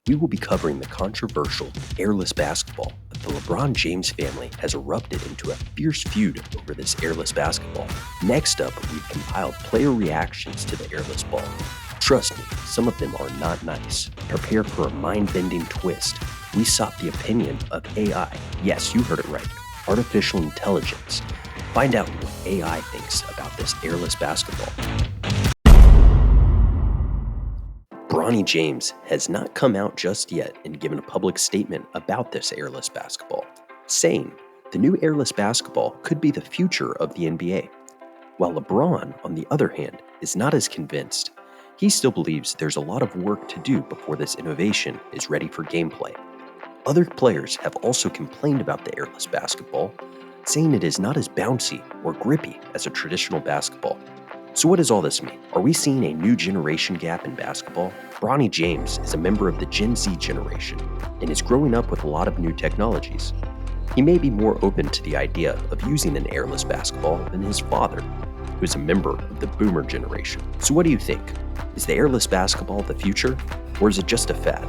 we will be covering the controversial airless basketball. The Lebron James family has erupted into a fierce feud over this airless basketball. Next up, we've compiled player reactions to the airless ball. Trust me, some of them are not nice. Prepare for a mind-bending twist. We sought the opinion of AI. Yes, you heard it right. Artificial intelligence. Find out what AI thinks about this airless basketball. Lebron James has not come out just yet and given a public statement about this airless basketball, saying the new airless basketball could be the future of the NBA. While LeBron, on the other hand, is not as convinced. He still believes there's a lot of work to do before this innovation is ready for gameplay. Other players have also complained about the airless basketball, saying it is not as bouncy or grippy as a traditional basketball. So what does all this mean? Are we seeing a new generation gap in basketball? Lebron James is a member of the Gen Z generation and is growing up with a lot of new technologies. He may be more open to the idea of using an airless basketball than his father, who is a member of the boomer generation. So what do you think? Is the airless basketball the future, or is it just a fad?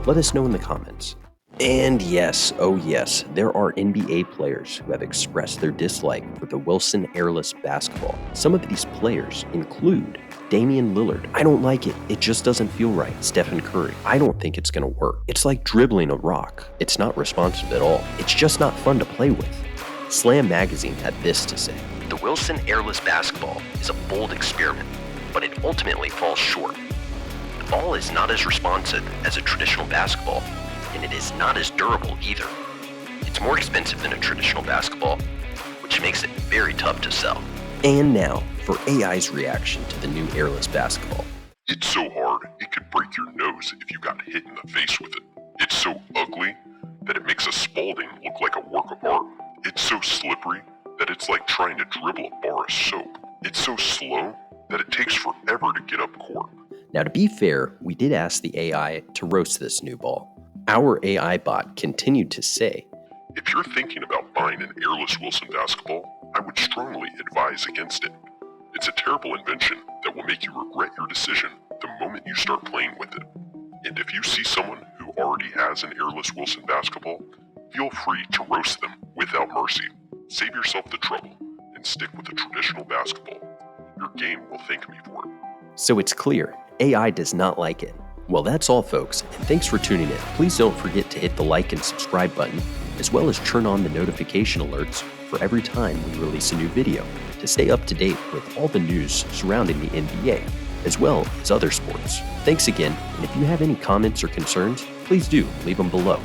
Let us know in the comments. And yes, oh yes, there are NBA players who have expressed their dislike for the Wilson airless basketball. Some of these players include Damian Lillard. I don't like it. It just doesn't feel right. Stephen Curry. I don't think it's gonna work. It's like dribbling a rock. It's not responsive at all. It's just not fun to play with. Slam Magazine had this to say. The Wilson airless basketball is a bold experiment, but it ultimately falls short. The ball is not as responsive as a traditional basketball, and it is not as durable either. It's more expensive than a traditional basketball, which makes it very tough to sell. And now, for AI's reaction to the new airless basketball. It's so hard, it could break your nose if you got hit in the face with it. It's so ugly that it makes a Spalding look like a work of art. It's so slippery that it's like trying to dribble a bar of soap. It's so slow that it takes forever to get up court. Now, to be fair, we did ask the AI to roast this new ball. Our AI bot continued to say, if you're thinking about buying an airless Wilson basketball, I would strongly advise against it. It's a terrible invention that will make you regret your decision the moment you start playing with it. And if you see someone who already has an airless Wilson basketball, feel free to roast them without mercy. Save yourself the trouble and stick with the traditional basketball. Your game will thank me for it. So it's clear, AI does not like it. Well, that's all, folks, and thanks for tuning in. Please don't forget to hit the like and subscribe button, as well as turn on the notification alerts for every time we release a new video to stay up to date with all the news surrounding the NBA, as well as other sports. Thanks again, and if you have any comments or concerns, please do leave them below.